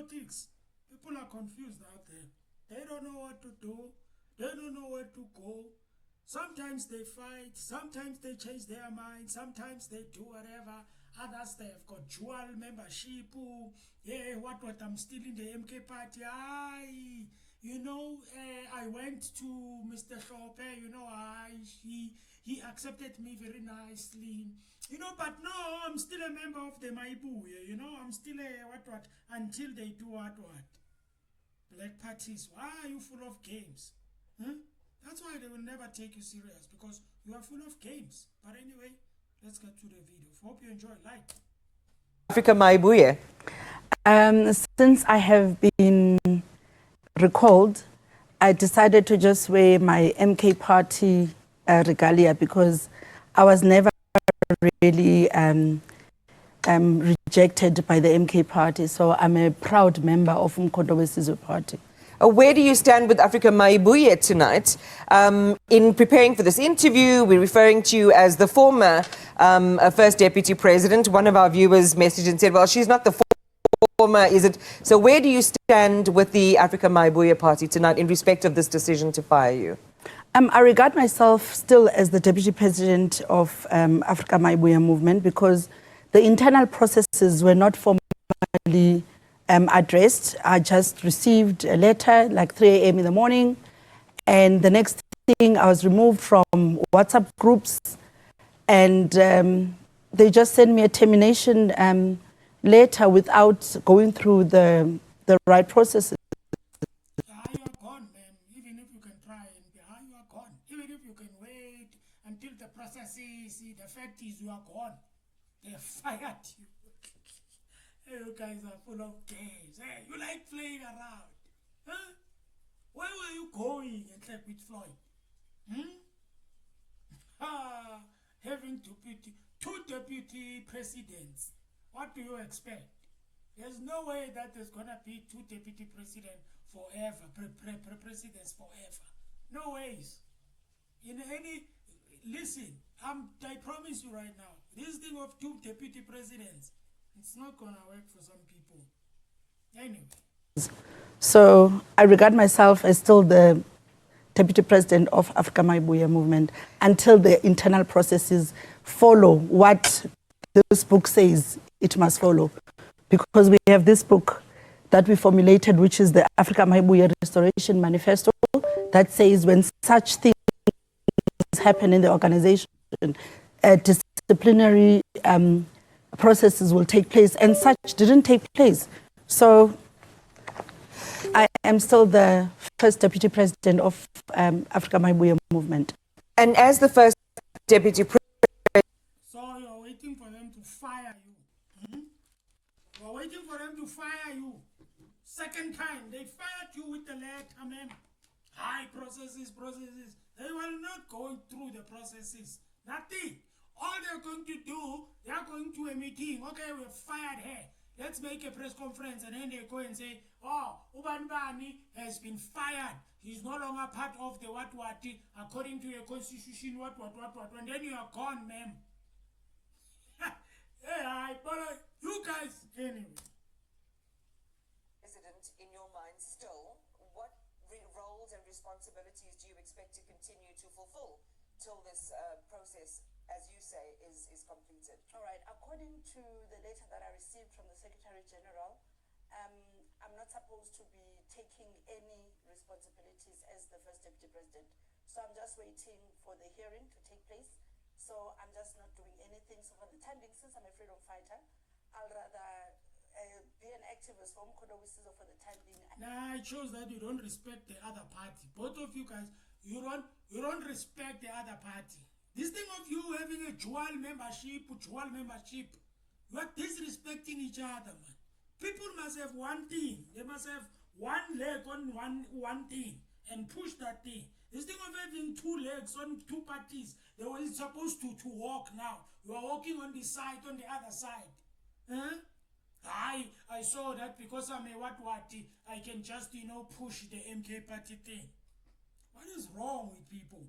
politics. People are confused out there. They don't know what to do. They don't know where to go. Sometimes they fight. Sometimes they change their mind. Sometimes they do whatever. Others, they have got dual membership. Yeah, what, I'm still in the MK party. I went to Mr. Shope, he accepted me very nicely. But no, I'm still a member of the Mayibuye, I'm still a what, until they do what. Black parties, why are you full of games? Huh? That's why they will never take you serious, because you are full of games. But anyway, let's get to the video. Hope you enjoy. Like. Africa Mayibuye. Since I have been recalled, I decided to just wear my MK party regalia because I was never really rejected by the MK party. So I'm a proud member of Umkhonto weSizwe party. Where do you stand with Africa Mayibuye tonight? In preparing for this interview, we're referring to you as the former First Deputy President. One of our viewers messaged and said, well, she's not the former, is it? So where do you stand with the Africa Mayibuye party tonight in respect of this decision to fire you? I regard myself still as the Deputy President of Africa Mayibuye movement because the internal processes were not formally addressed. I just received a letter like 3 a.m. in the morning, and the next thing I was removed from WhatsApp groups, and they just sent me a termination letter without going through the right processes. You are gone, man. Even if you can try, you are gone. Even if you can wait until the processes, the fact is you are gone. They fired you. You guys are full of games. Hey, you like playing around. Huh? Where were you going and like with Floyd? Having to put 2 deputy presidents. What do you expect? There's no way that there's gonna be 2 deputy presidents forever. Presidents forever. No ways. Listen, I promise you right now, this thing of 2 deputy presidents, it's not gonna work for some people. Anyway. So I regard myself as still the Deputy President of Africa Mayibuye movement until the internal processes follow what this book says it must follow. Because we have this book that we formulated, which is the Africa Mayibuye Restoration Manifesto, that says when such things happen in the organization, disciplinary processes will take place, and such didn't take place. So I am still the first Deputy President of Africa Mayibuye movement. And as the first Deputy President... So you're waiting for them to fire you? You're waiting for them to fire you? Second time, they fired you with the letter, man. High processes. They were not going through the processes. Nothing. All they're going to do, they are going to a meeting. Okay, we've fired her. Let's make a press conference, and then they go and say, oh, Ubanbani has been fired. He's no longer part of the what, according to your constitution, what. And then you are gone, ma'am. Hey, you guys, anyway. President, in your mind still, what roles and responsibilities do you expect to continue to fulfill till this process, as you say, is completed? All right. According to the letter that I received from the Secretary General, I'm not supposed to be taking any responsibilities as the first Deputy President. So I'm just waiting for the hearing to take place. So I'm just not doing anything. So for the time being, since I'm a freedom fighter, I'll rather be an activist for Umkhonto weSizwe for the time being. Nah, it shows that you don't respect the other party. Both of you guys, you don't respect the other party. This thing of you having a dual membership, you are disrespecting each other, man. People must have one thing. They must have one leg on one thing and push that thing. This thing of having 2 legs on 2 parties, they were supposed to walk now. You are walking on this side, on the other side. Huh? I saw that because I'm a what, I can just, push the MK party thing. What is wrong with people?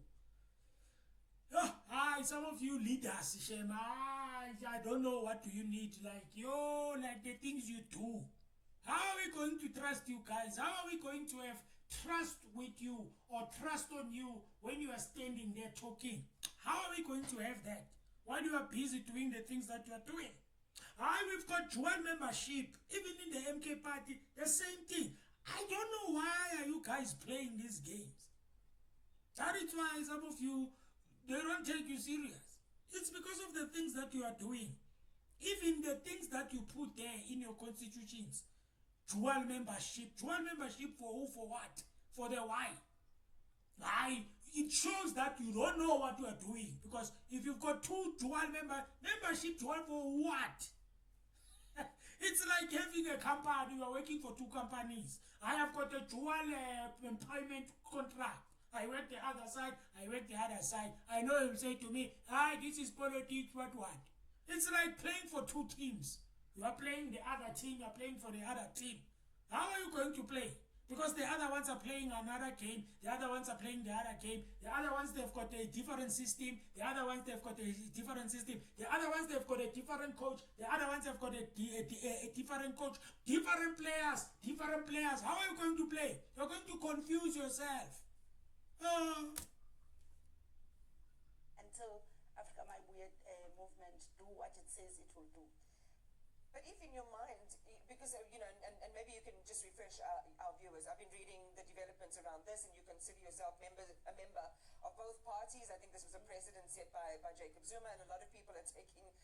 Some of you leaders, Shem, I don't know what do you need, like the things you do. How are we going to trust you guys? How are we going to have trust with you or trust on you when you are standing there talking? How are we going to have that while you are busy doing the things that you are doing? We've got dual membership, even in the MK party, the same thing. I don't know why are you guys playing these games. That is why some of you, they don't take you serious. It's because of the things that you are doing. Even the things that you put there in your constitutions. Dual membership. Dual membership for who, for what? For the why. Why? It shows that you don't know what you are doing. Because if you've got two dual membership, dual for what? It's like having a company, you are working for two companies. I have got a dual employment contract. I work the other side, I work the other side. I know he'll say to me, this is politics, what? It's like playing for two teams. You are playing the other team, you are playing for the other team. How are you going to play? Because the other ones are playing another game, the other ones are playing the other game, the other ones they've got a different system, the other ones they've got a different system, the other ones they've got a different coach, the other ones have got a different coach, different players. How are you going to play? You're going to confuse yourself. Until Africa Mayibuye movement do what it says it will do. But if in your mind, because, and maybe you can just refresh our viewers, I've been reading the developments around this, and you consider yourself a member of both parties. I think this was a precedent set by Jacob Zuma, and a lot of people are taking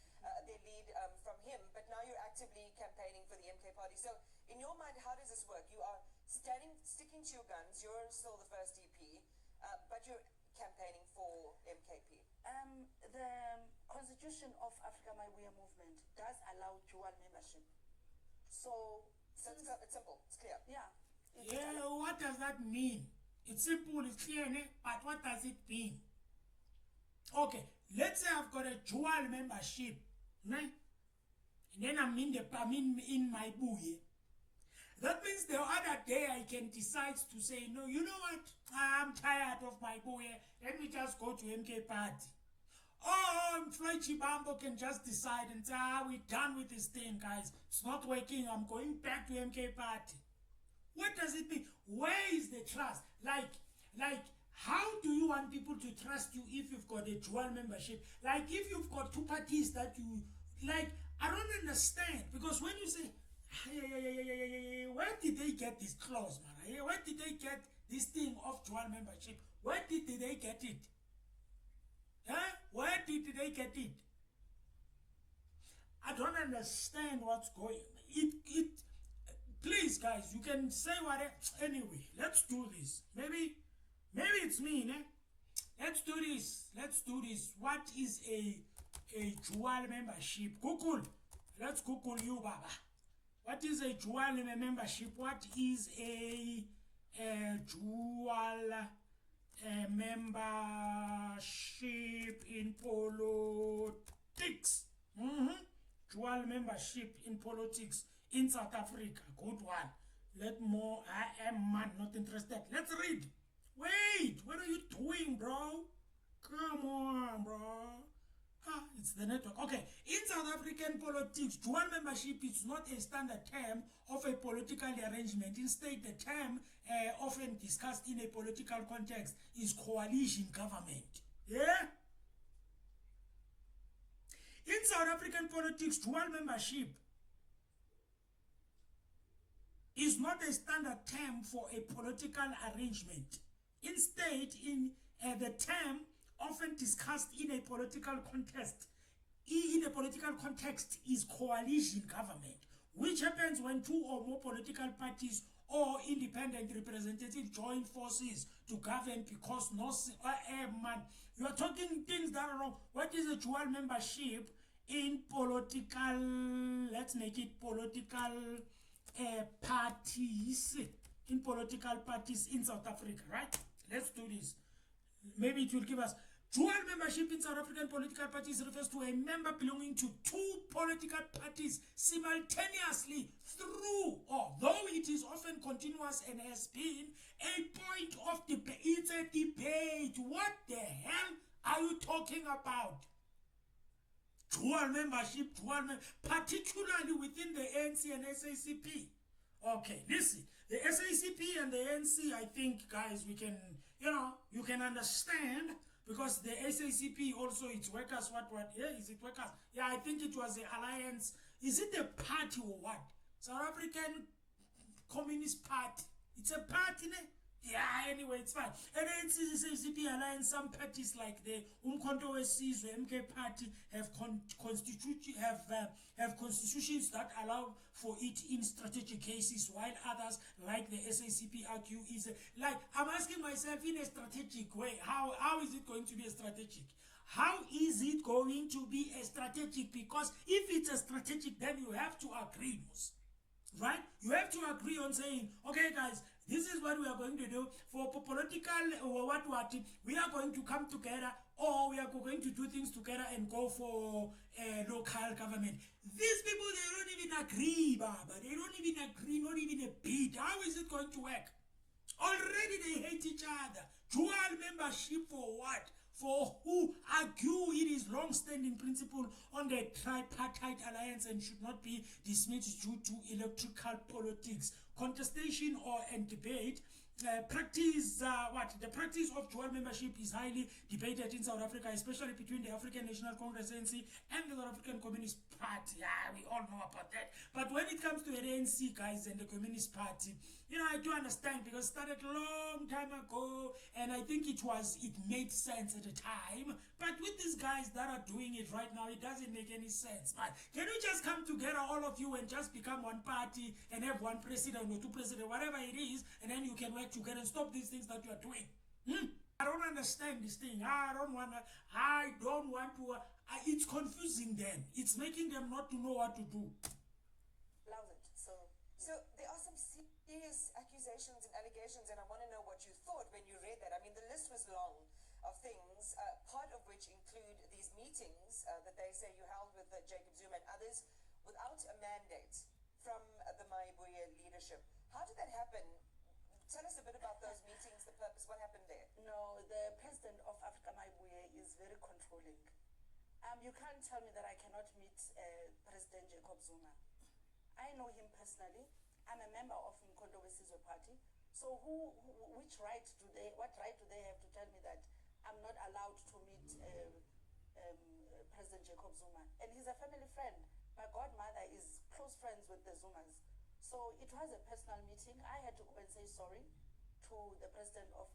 their lead from him. But now you're actively campaigning for the MK party. So in your mind, how does this work? You are sticking to your guns. You're still the first DP, but you're campaigning for MKP. The constitution of Africa Mayibuye movement does allow dual membership. So it's simple, it's clear. Yeah. Yeah, what does that mean? It's simple, it's clear, but what does it mean? Okay, let's say I've got a dual membership, right? And then I'm in Mayibuye. That means the other day I can decide to say, no, you know what? I'm tired of Mayibuye. Let me just go to MK party. Oh, Floyd Chibambo can just decide and say, we're done with this thing, guys. It's not working. I'm going back to MK party. What does it mean? Where is the trust? Like, how do you want people to trust you if you've got a dual membership? Like, if you've got two parties that you, like, I don't understand. Because when you say, where did they get this clause, man? Where did they get this thing of dual membership? Where did they get it? Huh? Where did they get it? I don't understand what's going on. Please, guys, you can say whatever. Anyway, let's do this. Maybe it's me, né? Let's do this. What is a dual membership? Google. Let's Google you, Baba. What is a dual membership? What is a dual membership in politics? Dual membership in politics in South Africa. Good one. I am not interested. Let's read. Wait, what are you doing, bro? Come on, bro. It's the network. Okay, in South African politics, dual membership is not a standard term of a political arrangement. Instead, the term often discussed in a political context is coalition government. Yeah? In South African politics, dual membership is not a standard term for a political arrangement. Instead, the term often discussed in a political context is coalition government, which happens when two or more political parties or independent representatives join forces to govern because man, you are talking things that are wrong. What is a dual membership in political, let's make it political parties, in political parties in South Africa, right? Let's do this. Maybe it will give us dual membership in South African political parties refers to a member belonging to two political parties simultaneously through, although it is often continuous and has been a point of debate. It's a debate. What the hell are you talking about? Dual membership, particularly within the ANC and SACP. Okay, listen. The SACP and the ANC, I think, guys, we can, you can understand because the SACP also, its workers, yeah, is it workers? Yeah, I think it was the alliance. Is it a party or what? South African Communist Party. It's a party, ne? Yeah, anyway, it's fine. And then CCP alliance, some parties like the Umkhonto weSizwe MK party have constitutions that allow for it in strategic cases, while others like the SACP argue is like, I'm asking myself, in a strategic way, how is it going to be a strategic? How is it going to be a strategic? Because if it's a strategic, then you have to agree, right? You have to agree on saying, okay, guys, this is what we are going to do for political or what we are going to come together, or we are going to do things together and go for local government. These people, they don't even agree, Baba. They don't even agree, not even a bit. How is it going to work? Already they hate each other. Dual membership for what? For who argue it is long-standing principle on the tripartite alliance and should not be dismissed due to electoral politics. Contestation and debate. The practice of dual membership is highly debated in South Africa, especially between the African National Congress ANC and the South African Communist Party. Yeah, we all know about that. But when it comes to the ANC guys and the Communist Party, I do understand because it started a long time ago, and I think it made sense at the time. But with these guys that are doing it right now, it doesn't make any sense, man. Can you just come together, all of you, and just become one party and have one president or two presidents, whatever it is, and then you can work together and stop these things that you are doing? I don't understand this thing. I don't want to. It's confusing them. It's making them not to know what to do. Love it. So there are some serious accusations and allegations, and I want to know what you thought when you read that. I mean, the list was long of things, part of which include these meetings that they say you held with Jacob Zuma and others without a mandate from the Mayibuye leadership. How did that happen? Tell us a bit about those meetings, the purpose, what happened there? No, the president of Africa Mayibuye is very controlling. You can't tell me that I cannot meet President Jacob Zuma. I know him personally. I'm a member of Umkhonto weSizwe Party. So what right do they have to tell me that I'm not allowed to meet President Jacob Zuma? And he's a family friend. My godmother is close friends with the Zumas. So it was a personal meeting. I had to go and say sorry to the president of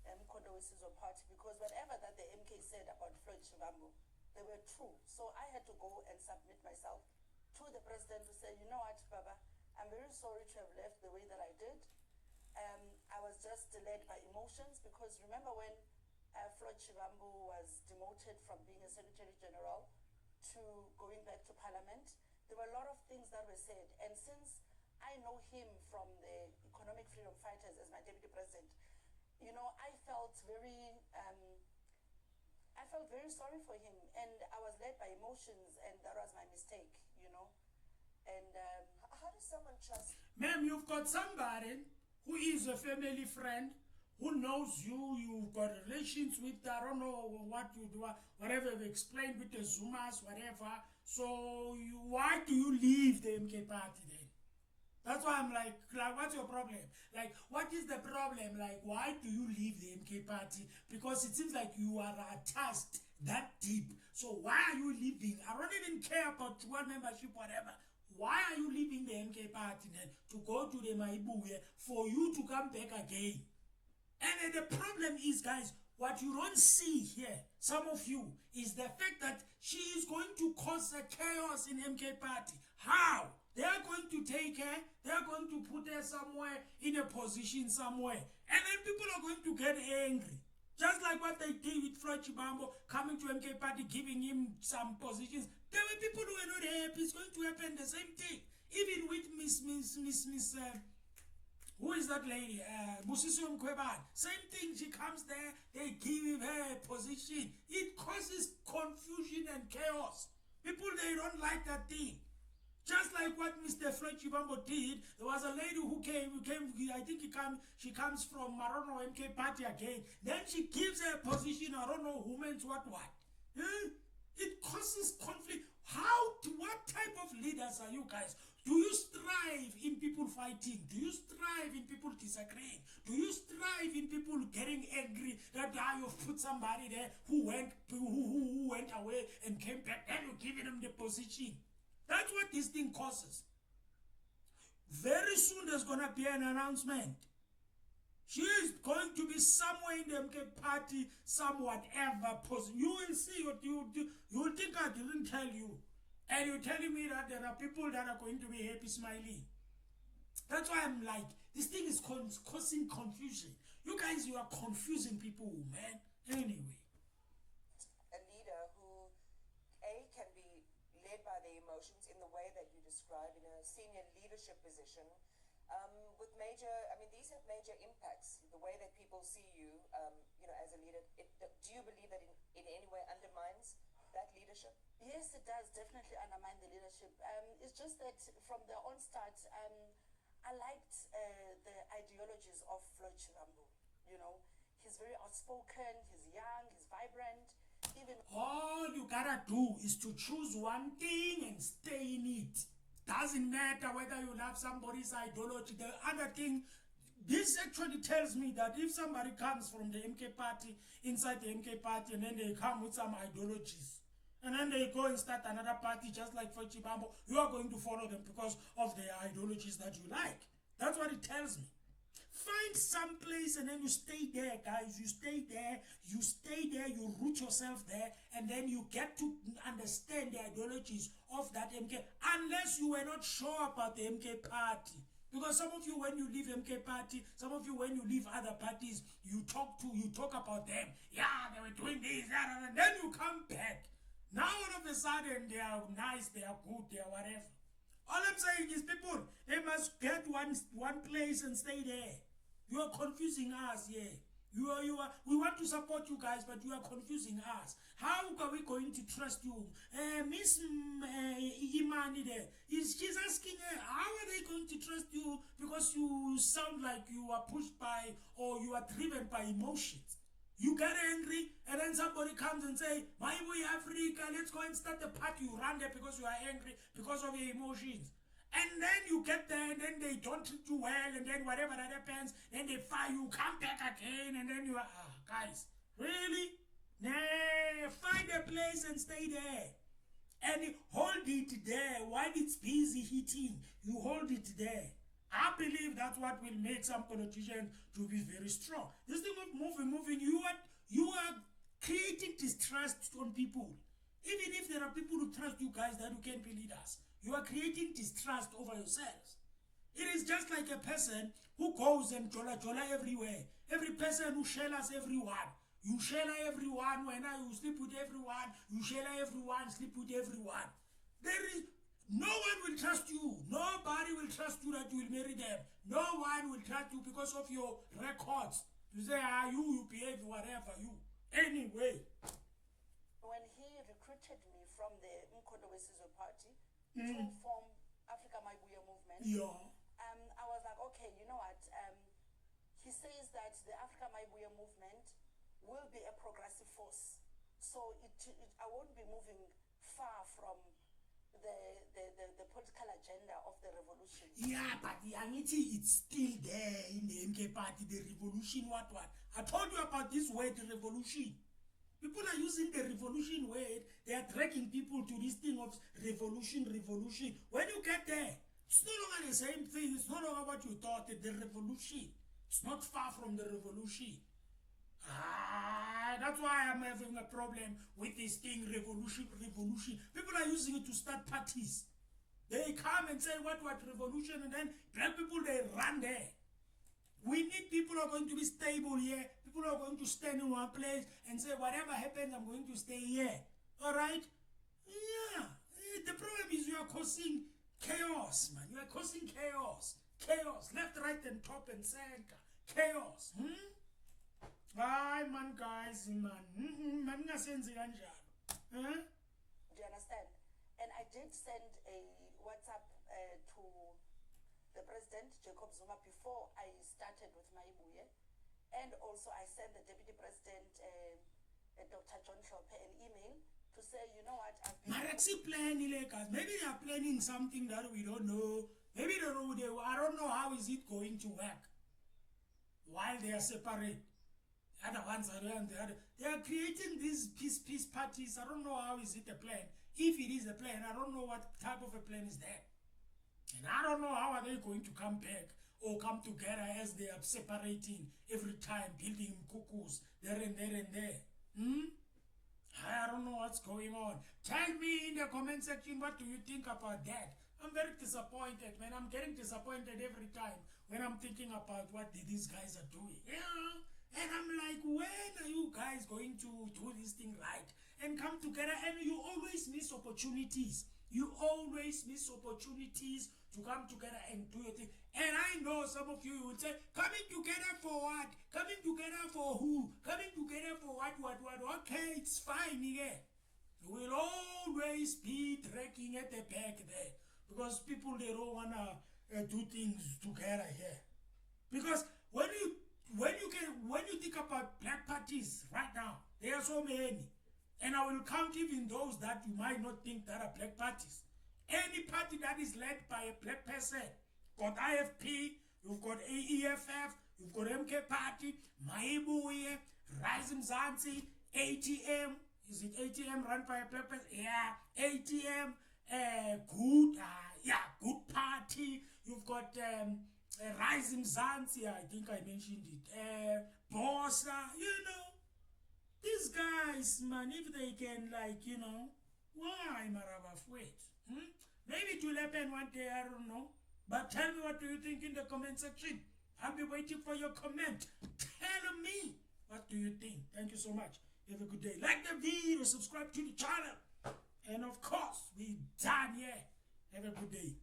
Umkhonto weSizwe Party, because whatever that the MK said about Floyd Shivambu, they were true. So I had to go and submit myself to the president to say, you know what, Baba, I'm very sorry to have left the way that I did. I was just led by emotions, because remember when Floyd Shivambu was demoted from being a Secretary General to going back to Parliament, there were a lot of things that were said. And since I know him from the Economic Freedom Fighters as my deputy president, I felt very sorry for him, and I was led by emotions, and that was my mistake, And how does someone trust? Ma'am, you've got somebody who is a family friend, who knows you, you've got relations with, I don't know what you do, whatever you've explained with the Zumas, whatever. So why do you leave the MK party then? That's why I'm like, what's your problem? Like, what is the problem? Like, why do you leave the MK party? Because it seems like you are attached that deep. So why are you leaving? I don't even care about dual membership, whatever. Why are you leaving the MK party then to go to the Mayibuye for you to come back again? And the problem is, guys, what you don't see here, some of you, is the fact that she is going to cause a chaos in MK party. How? They are going to take her, they are going to put her somewhere in a position somewhere. And then people are going to get angry. Just like what they did with Floyd Shivambu coming to MK party, giving him some positions. There were people who were not happy. It's going to happen the same thing. Even with Miss who is that lady? Busisiwe Mkhwebane. Same thing, she comes there, they give her a position. It causes confusion and chaos. People, they don't like that thing. Just like what Mr. Floyd Shivambu did, there was a lady who came, I think she comes from, I don't know, MK party again. Then she gives her a position, I don't know, women's what. It causes conflict. What type of leaders are you guys? Do you strive in people fighting? Do you strive in people disagreeing? Do you strive in people getting angry that you've put somebody there who went away and came back and you're giving them the position? That's what this thing causes. Very soon there's going to be an announcement. She is going to be somewhere in the MK party, some whatever. You will see what you do. You will think I didn't tell you. And you're telling me that there are people that are going to be happy smiling. That's why I'm like, this thing is causing confusion. You guys, you are confusing people, man. Anyway. A leader who, A, can be led by their emotions in the way that you describe in a senior leadership position, with major, I mean, these have major impacts. The way that people see you, as a leader, do you believe that in any way undermines that leadership? Yes, it does definitely undermine the leadership. It's just that from the onstart, I liked the ideologies of Floyd Chirambo. You know, he's very outspoken, he's young, he's vibrant. Even all you gotta do is to choose one thing and stay in it. Doesn't matter whether you love somebody's ideology. The other thing, this actually tells me that if somebody comes from the MK party, inside the MK party, and then they come with some ideologies, and then they go and start another party just like for Chibambo, you are going to follow them because of their ideologies that you like. That's what it tells me. Find some place and then you stay there, guys. You stay there, you root yourself there, and then you get to understand the ideologies of that MK, unless you were not sure about the MK party. Because some of you, when you leave MK party, some of you, when you leave other parties, you talk about them. Yeah, they were doing this, that, and then you come back. Now all of a sudden they are nice, they are good, they are whatever. All I'm saying is, people, they must get one place and stay there. You are confusing us, yeah. We want to support you guys, but you are confusing us. How are we going to trust you? Miss Imani there, she's asking her, how are they going to trust you? Because you sound like you are pushed by, or you are driven by emotions. You get angry, and then somebody comes and say, Mayibuye Africa, let's go and start the party. You run there because you are angry, because of your emotions. And then you get there, and then they don't treat you well, and then whatever that happens, then they fire you, come back again, and then you are, guys, really? Nah, find a place and stay there. And hold it there while it's busy heating. You hold it there. I believe that's what will make some politicians to be very strong. This thing of moving, you are creating distrust on people. Even if there are people who trust you guys that you can be leaders, you are creating distrust over yourselves. It is just like a person who goes and jola everywhere. Every person who shells everyone. You shell everyone, when you sleep with everyone, you shell everyone, sleep with everyone. No one will trust you. Nobody will trust you that you will marry them. No one will trust you because of your records. You say, you behave whatever, you. Anyway. When he recruited me from the Mkondo Wesizwe party to form Africa Mayibuye movement, yeah. I was like, okay, you know what? He says that the Africa Mayibuye movement will be a progressive force. So I won't be moving far from the political agenda of the revolution. Yeah, but the Aniti, it's still there in the MK party, the revolution, what? I told you about this word, revolution. People are using the revolution word, they are dragging people to this thing of revolution. When you get there, it's no longer the same thing, it's no longer what you thought, the revolution. It's not far from the revolution. That's why I'm having a problem with this thing, revolution. People are using it to start parties. They come and say, what revolution? And then black people, they run there. We need people who are going to be stable here. People who are going to stand in one place and say, whatever happens, I'm going to stay here. All right? Yeah. The problem is you are causing chaos, man. You are causing chaos. Chaos. Left, right, and top and center. Chaos. Hi, man, guys, man. Man, ngasenzi kanjalo. Do you understand? And I did send a WhatsApp to the president, Jacob Zuma, before I started with Mayibuye. And also I sent the deputy president, Dr. John Hlophe, an email to say, you know what, I've been... Maraxi planning, guys. Maybe they are planning something that we don't know. Maybe they don't know. I don't know how is it going to work while they are separate. The other ones are there and the other. They are creating these peace parties. I don't know how is it a plan. If it is a plan, I don't know what type of a plan is that. And I don't know how are they going to come back or come together as they are separating every time, building cuckoos there and there and there. I don't know what's going on. Tell me in the comment section, what do you think about that? I'm very disappointed, man. I'm getting disappointed every time when I'm thinking about what these guys are doing. Yeah. And I'm like, when are you guys going to do this thing right and come together? And you always miss opportunities. You always miss opportunities to come together and do your thing. And I know some of you would say, coming together for what? Coming together for who? Coming together for what? Okay, it's fine, yeah. We'll always be dragging at the back there. Because people, they don't want to do things together here. Because when you think about black parties right now, there are so many. And I will count even those that you might not think that are black parties. Any party that is led by a black person, got IFP, you've got AEFF, you've got MK Party, Mayibuye, Rise Mzansi, ATM. Is it ATM run by a black person? Yeah, ATM, Good Party. You've got Rise Mzansi, I think I mentioned it. Bossa, you know. These guys, man, if they can, like, you know, why Maravafwet? Maybe it will happen one day, I don't know. But tell me, what do you think in the comment section? I'll be waiting for your comment. Tell me, what do you think? Thank you so much. Have a good day. Like the video, subscribe to the channel. And of course, we done here. Have a good day.